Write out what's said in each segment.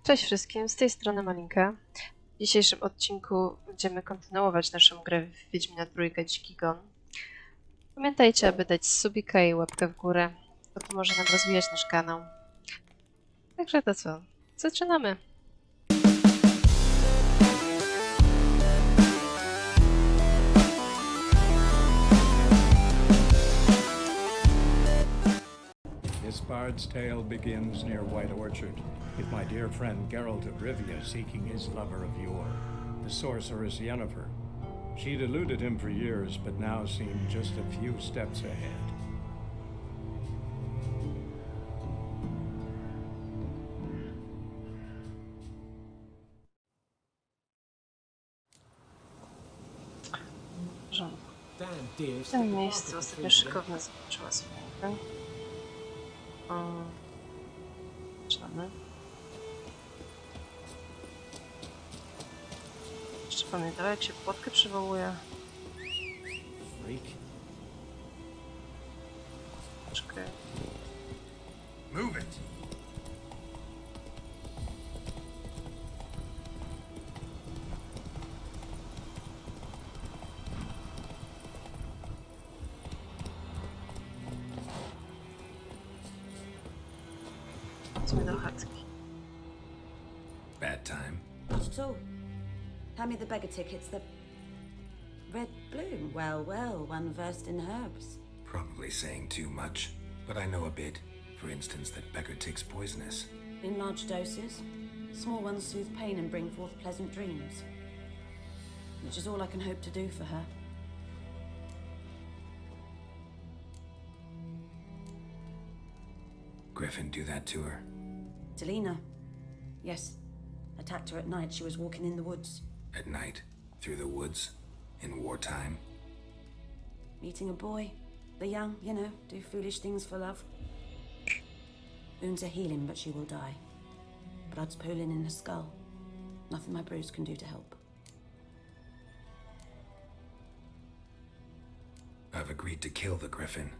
Cześć wszystkim, z tej strony Malinka. W dzisiejszym odcinku będziemy kontynuować naszą grę w Wiedźmina trójkę Dziki Gon. Pamiętajcie, aby dać subika i łapkę w górę, to pomoże nam rozwijać nasz kanał. Także to co? Zaczynamy! This bard's tale begins near White Orchard, with my dear friend Geralt of Rivia seeking his lover of yore, the sorceress Yennefer. She'd eluded him for years, but now seemed just a few steps ahead. W tym miejscu ostatnio szykowna zobaczyła swoją. Zaczynamy. Jeszcze pamiętam, jak się płotkę przywołuje. Czekaj. Move it. Chodźmy do chatki. Bad time. Not at all. Hand me the beggar tickets, the red bloom. Well, well, one versed in herbs. Probably saying too much, but I know a bit. For instance, that beggar tick's poisonous. In large doses. Small ones soothe pain and bring forth pleasant dreams. Which is all I can hope to do for her. Griffin do that to her? Delina. Yes. Attacked her at night. She was walking in the woods. At night? Through the woods? In wartime? Meeting a boy. The young, you know, do foolish things for love. Wounds are healing, but she will die. Blood's pooling in her skull. Nothing my bruise can do to help. I've agreed to kill the Griffin.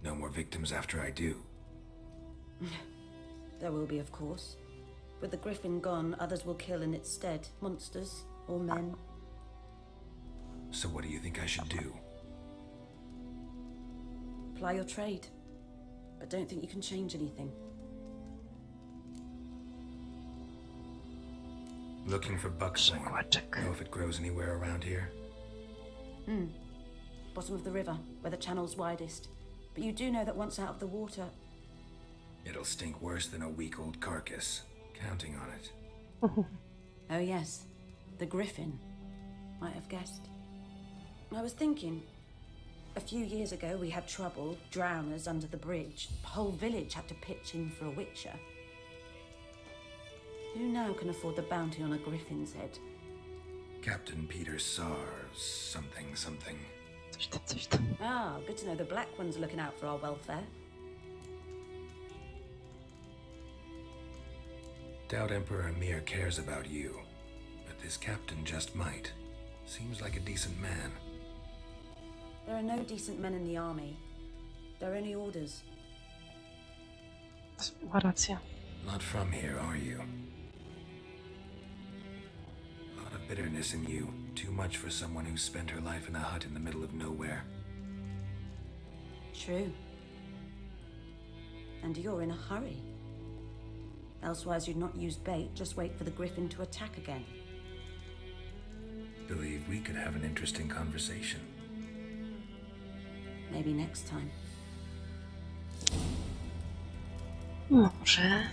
No more victims after I do. There will be, of course. With the Griffin gone, others will kill in its stead. Monsters or men. So what do you think I should do? Ply your trade. But don't think you can change anything. Looking for buckthorn. Przekładczyk. Know if it grows anywhere around here? Bottom of the river, where the channel's widest. But you do know that once out of the water... It'll stink worse than a week-old carcass. Counting on it. Oh yes, the Griffin. Might have guessed. I was thinking, a few years ago we had trouble, drowners under the bridge. The whole village had to pitch in for a witcher. Who now can afford the bounty on a Griffin's head? Captain Peter Sars, something. Coś tam. Ah, good to know the Black One's looking out for our welfare. Doubt Emperor Emir cares about you, but this captain just might. Seems like a decent man. There are no decent men in the army. There are only orders. Ma rację. Not from here, are you? A lot of bitterness in you. Too much for someone who spent her life in a hut in the middle of nowhere. True. And you're in a hurry. Elsewise you'd not use bait, just wait for the Griffin to attack again. Believe we could have an interesting conversation. Maybe next time. Może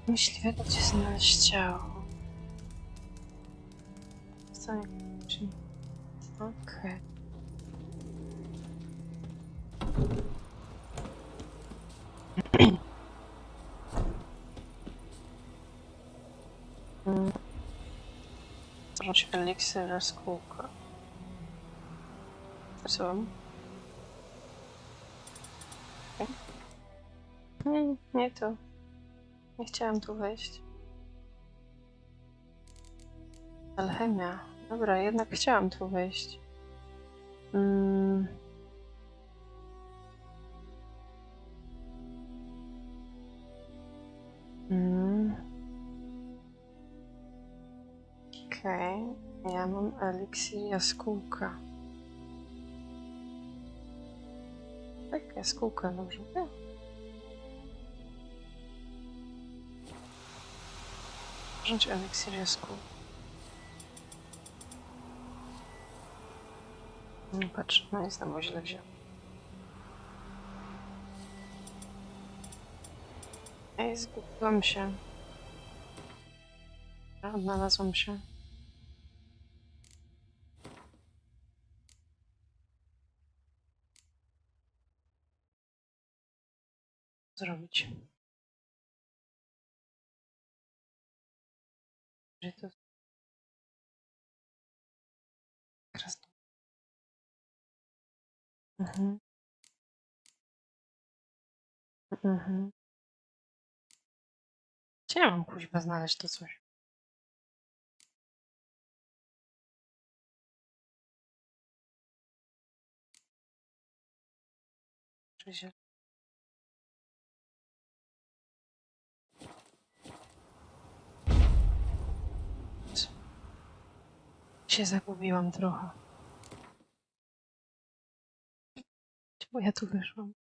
myśliwego gdzie znaleźć ciało. Co nie... Okej. Rzuć eliksir z kółka. Co? Nie to. Nie chciałam tu wejść. Alchemia. Dobra, jednak chciałam tu wejść. Okej, ja mam eliksir jaskółka. Tak, jaskółka, dobrze mówię? Wziąć eliksir jaskół. No patrz, no i znowu źle wziął. Ej, zgubiłam się. Odnalazłam się. Zrobić. Gdzie to? Teraz. Mhm. Mhm. Gdzie ja mam kuźwa znaleźć to coś? Oczywiście. Się zagubiłam trochę. Czemu ja tu wyszłam?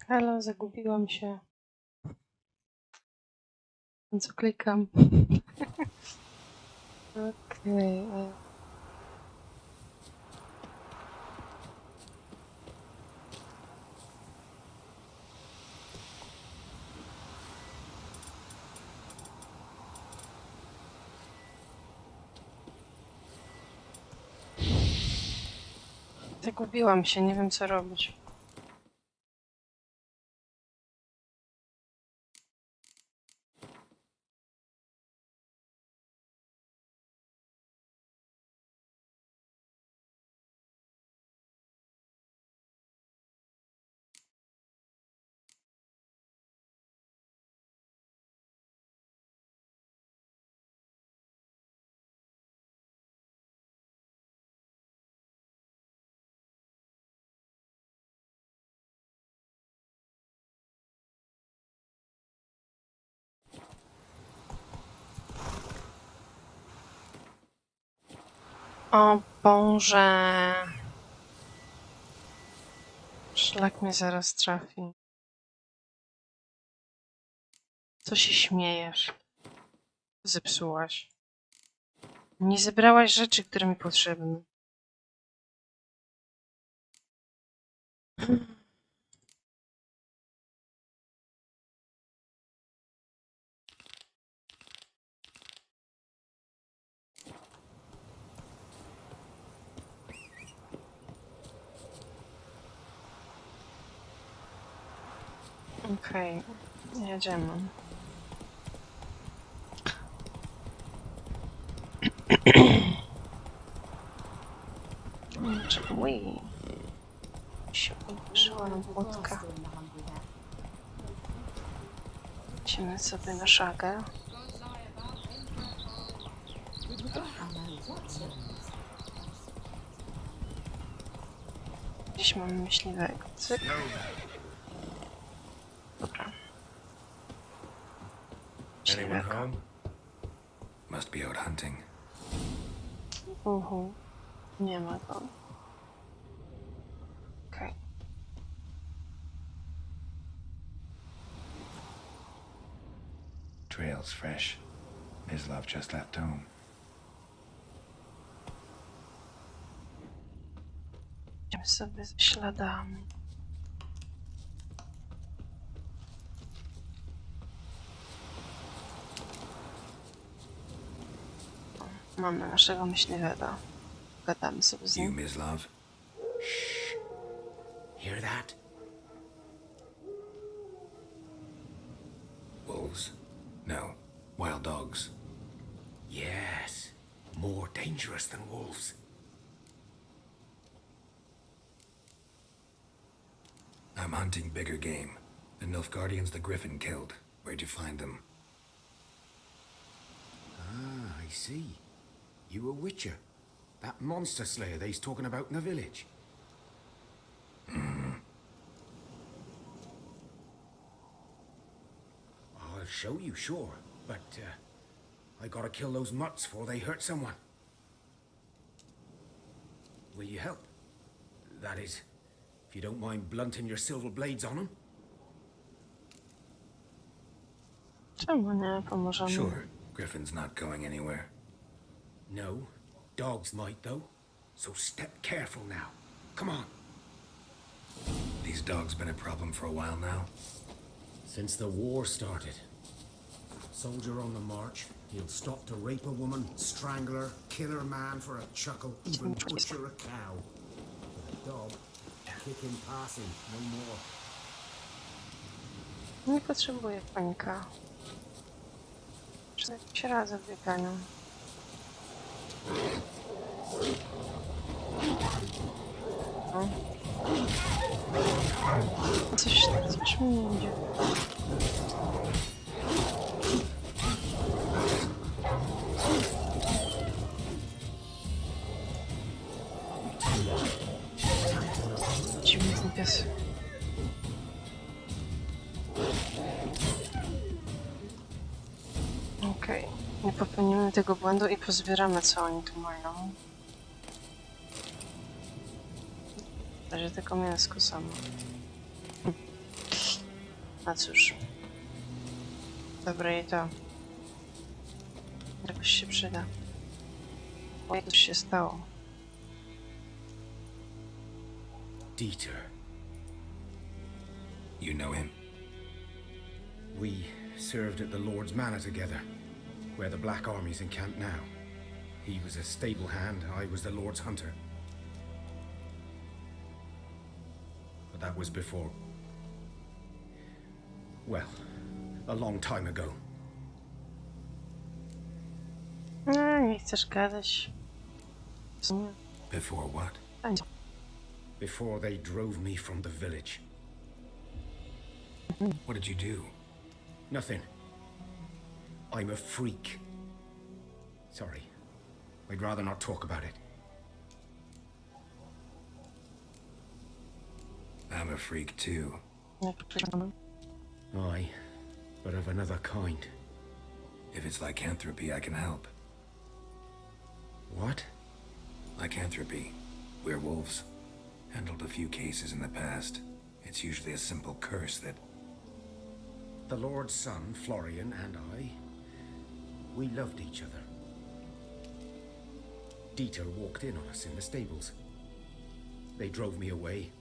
Halo, zagubiłam się. Na co klikam? Okej. Zagubiłam się, nie wiem co robić. O Boże. Szlak mnie zaraz trafi. Co się śmiejesz? Zepsułaś. Nie zebrałaś rzeczy, które mi potrzebne. Okej, jedziemy. Ui, się uderzyła na płotka. Idziemy sobie na szagę. Gdzieś mamy myśliwego. Cyk. Dobra. Anyone Myśliwego. home? Must be out hunting. Nie ma go. Okej. Trail's fresh. His love just left home. Idziemy sobie ze śladami. Mamy naszego myśliwego. Gadamy sobie z You, nim. Ms. Love? Shh. Hear that? Wolves? No. Wild dogs. Yes. More dangerous than wolves. I'm hunting bigger game. The Nilfgaardians the Griffin killed. Where'd you find them? Ah, I see. You a witcher. That monster slayer they's talking about in the village. Mm. Oh, show you, sure. But, I gotta kill those mutts before they hurt someone. Will you help? That is, if you don't mind blunting your silver blades on them. Czemu nie pomożemy? Sure, Griffin's not going anywhere. No, dogs might though. So step careful now. Come on. These dogs been a problem for a while now. Since the war started. Soldier on the march, he'll stop to rape a woman, strangle her, kill her man for a chuckle, even butcher a cow. But a dog, kick him passing, no more. Nie potrzebuję konika. Się razem w bieganiu. No. Coś mi nie idzie. Dziwny ten pies. Okej, nie popełnimy tego błędu i pozbieramy, co oni tu mają. W razie tylko mięsko samo. A cóż. Dobra, i to. Jakoś się przyda. O, coś się stało. Dieter. You know him? We served at the Lord's Manor together, where the Black Army's encamped now. He was a stable hand, I was the Lord's hunter. But that was before... well, a long time ago. No, nie chcesz gadać. W sumie. Before what? Będzie. Before they drove me from the village. What did you do? Nothing. I'm a freak. Sorry. I'd rather not talk about it. I'm a freak too. Aye, but of another kind. If it's lycanthropy, I can help. What? Lycanthropy. Werewolves. Handled a few cases in the past. It's usually a simple curse that... The Lord's son, Florian, and I, we loved each other. Dieter walked in on us in the stables. They drove me away.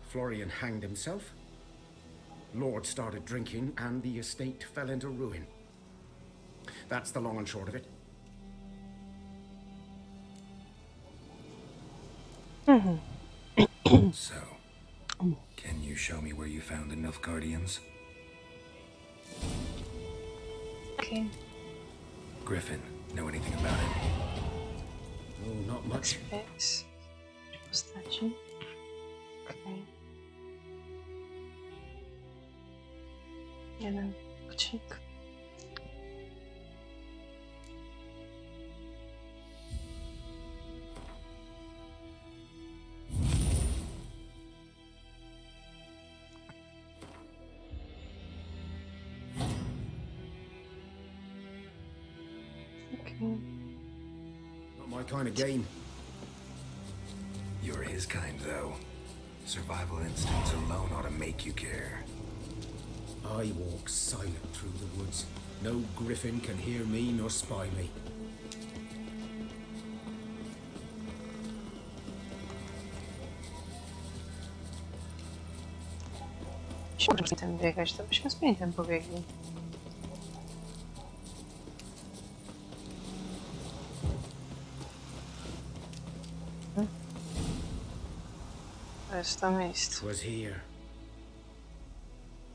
Florian hanged himself. Lord started drinking, and the estate fell into ruin. That's the long and short of it. So, can you show me where you found the Nilfgaardians? Okay. Griffin, know anything about it? Oh, not much. Space. Postaci. Okej. Jeden odcinek. Okay. Not my kind of game. You're his kind, though. Survival instincts alone ought to make you care. I walk silent through the woods. No griffin can hear me nor spy me. Musimy z tym biegać, to byśmy z piętem pobiegli. To jest to miejsce. Twas here.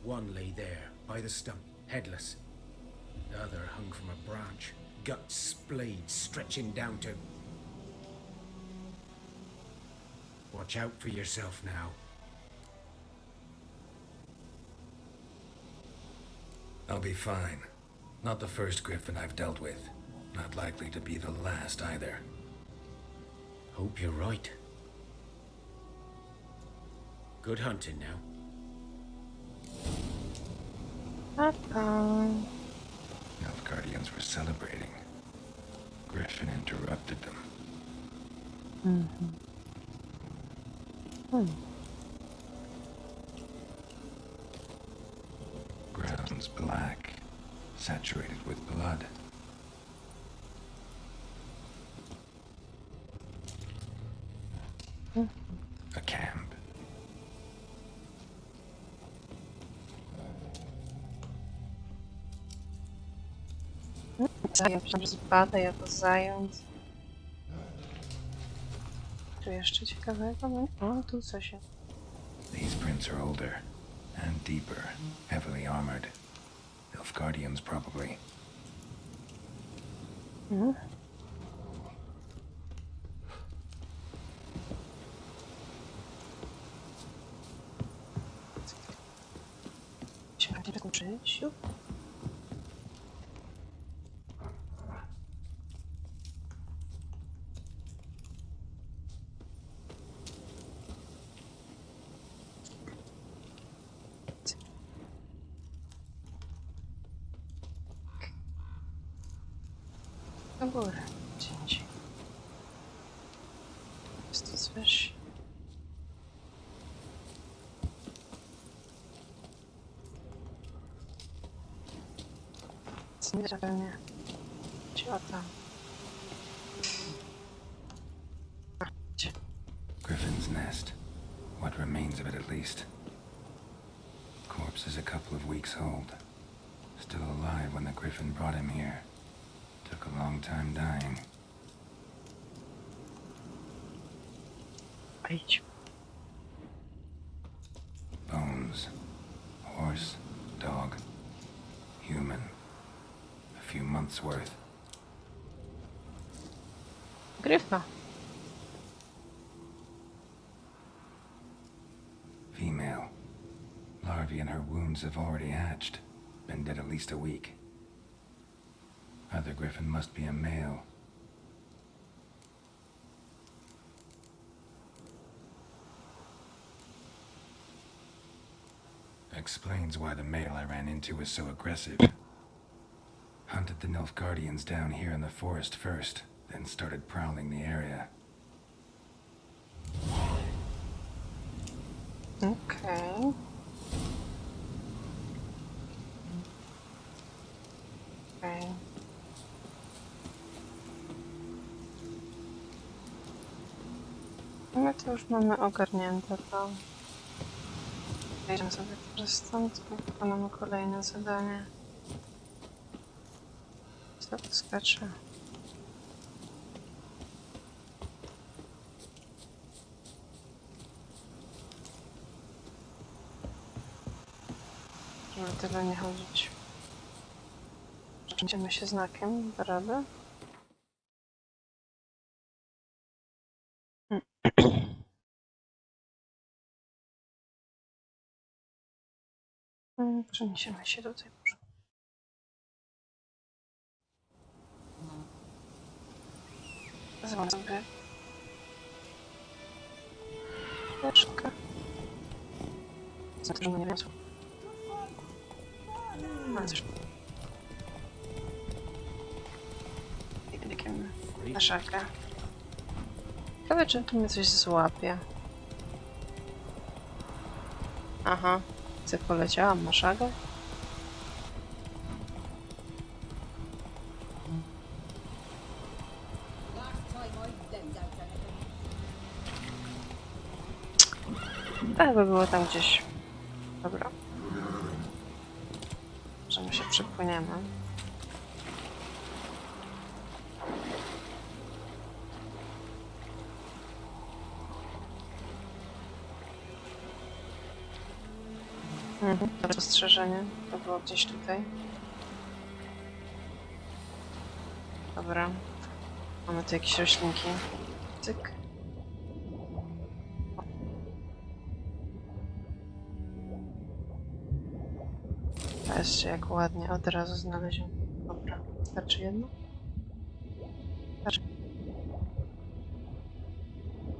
One lay there, by the stump, headless. The other hung from a branch, guts splayed, stretching down to... Watch out for yourself now. I'll be fine. Not the first griffin I've dealt with. Not likely to be the last either. Hope you're right. Good hunting now. Nilfgaardians were celebrating. Griffin interrupted them. Grounds black, saturated with blood. A camp. Zając, że spada jako zając. Tu jeszcze ciekawego? No, tu coś jest. These prints are older and deeper, heavily armored. Nilfgaardians, probably. Ciekawe, jak uczyć. Na górę. Cięcie. Jest to coś. Pewnie. Ciota. Griffin's nest. What remains of it, at least. Corpse is a couple of weeks old. Still alive when the Griffin brought him here. Took a long time dying. Idź. Bones. Horse, dog, human. A few months' worth. Gryfa. Female. Larvae in her wounds have already hatched. Been dead at least a week. Other Griffin must be a male. Explains why the male I ran into was so aggressive. Hunted the Nilfgaardians down here in the forest first, then started prowling the area. Okej. Okej. No to już mamy ogarnięte to. Wejdziemy sobie teraz stąd, wykonamy kolejne zadanie. Co tu skacze? Żeby tyle nie chodzić. Przejdziemy się znakiem, da radę? Przeniesiemy się tutaj. Zwolę sobie leczkę. Co też nie wiem. Ale też takim na szagę. Ciekawe, czy tu mnie coś złapie. Aha, co poleciałam na szagę? Tak by było tam gdzieś. Dobra. Że my się przepłyniemy. To spostrzeżenie. To było gdzieś tutaj. Dobra. Mamy tu jakieś roślinki. Cyk. Patrzcie, jak ładnie od razu znaleziłem. Dobra. Starczy jedno? Starczy.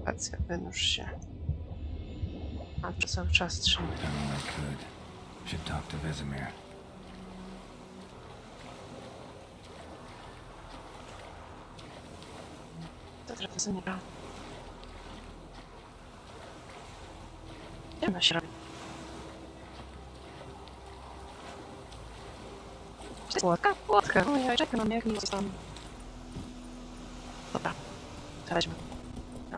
Spacja, wynurz się. A to cały czas trzyma. Done all I could. Should talk to Vesemir. trochę zamiera. Ciemno się robi. Łotka? Łotka! Ojej, czekaj, mam jak nie zostałam. Dobra, to weźmy. No.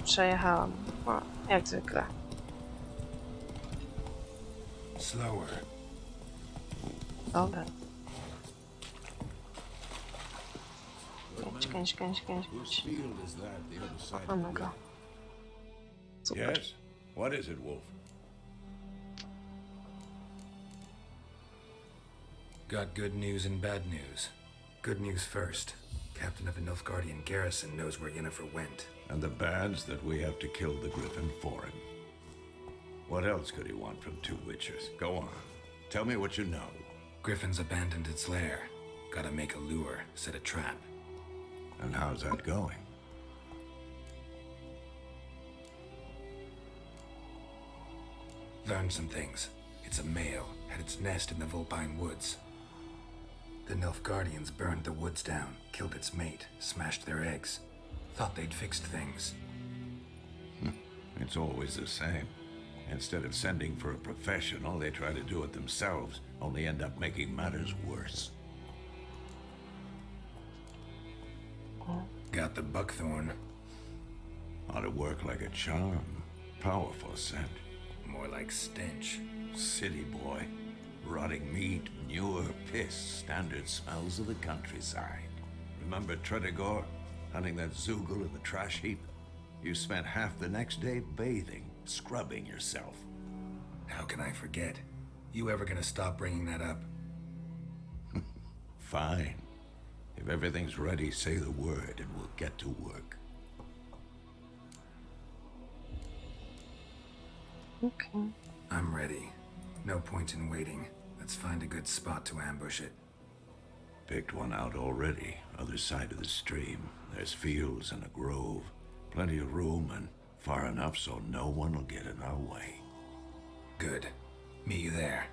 Przejechałam. O, jak zwykle. Slower. Dobra. Kręć. Whose field is that the other side of Mamy the go. river? Super. Yes? What is it, Wolf? Got good news and bad news. Good news first. Captain of the Nilfgaardian garrison knows where Yennefer went. And the bad's that we have to kill the griffin for him. What else could he want from two witches? Go on. Tell me what you know. Griffin's abandoned its lair. Gotta make a lure, set a trap. And how's that going? Learned some things. It's a male, had its nest in the Vulpine Woods. The Nilfgaardians burned the woods down, killed its mate, smashed their eggs. Thought they'd fixed things. It's always the same. Instead of sending for a professional, they try to do it themselves, only end up making matters worse. Got the buckthorn. Ought to work like a charm. Powerful scent. More like stench. City boy. Rotting meat, manure, piss, standard smells of the countryside. Remember Tredegor? Hunting that Zoogle in the trash heap? You spent half the next day bathing, scrubbing yourself. How can I forget? You ever gonna stop bringing that up? Fine. If everything's ready, say the word and we'll get to work. Okay. I'm ready. No point in waiting. Let's find a good spot to ambush it. Picked one out already, other side of the stream. There's fields and a grove. Plenty of room and far enough so no one will get in our way. Good. Meet you there.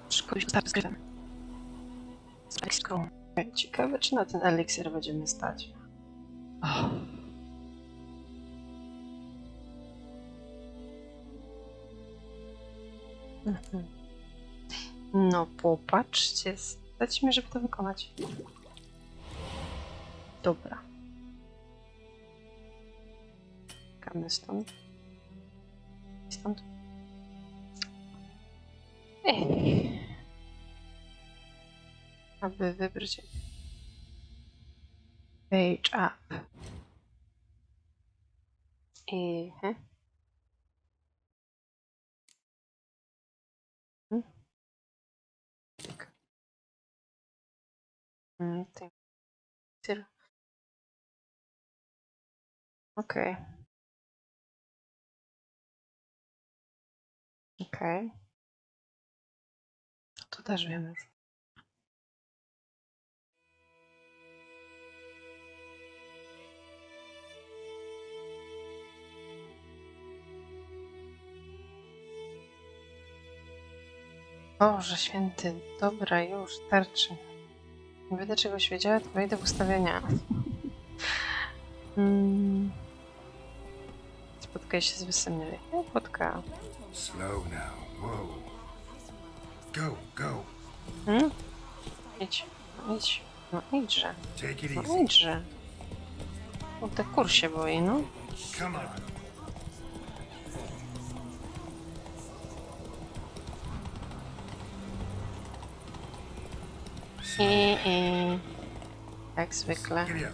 Szybko się ustawić z gryfem. Z eliksirką. Ciekawe, czy na ten eliksir będziemy stać. Oh. No popatrzcie, stać mi, żeby to wykonać. Dobra. Kamy stąd. Stąd. Aby wybrać page up. I tak. Okej. Okej. To też wiemy już. Boże święty, dobra, już, starczy. Nie będę czegoś wiedziała, to wejdę w ustawienia. Spotkaj się z wysemnieniem. Ja spotkałam. Slow now. Whoa. Go, go. Idź, idź. No idźże. Take it No easy. idźże. O, ten kur się boi, no. Come on. I jak zwykle. Giddy up.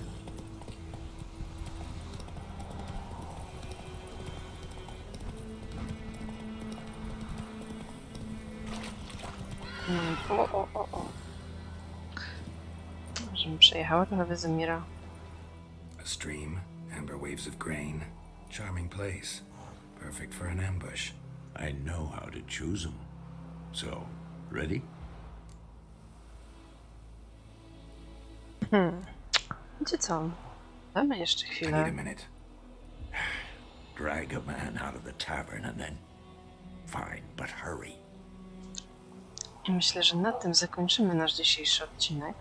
O. Żebym przejechała trochę Wyzymira. A stream, amber waves of grain. Charming place. Perfect for an ambush. I know how to choose them. So, ready? Wiecie co? Damy jeszcze I need chwilę. a minute. drag a man out of the tavern and then... Fine, but hurry. I myślę, że na tym zakończymy nasz dzisiejszy odcinek.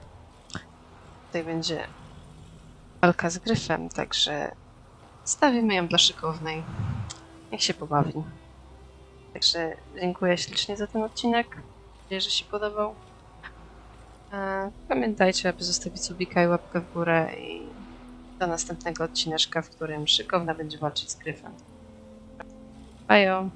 Tutaj będzie walka z gryfem, także stawimy ją dla szykownej. Niech się pobawi. Także dziękuję ślicznie za ten odcinek. Mam nadzieję, że się podobał. Pamiętajcie, aby zostawić subika i łapkę w górę i do następnego odcineczka, w którym szykowna będzie walczyć z gryfem. Bajo!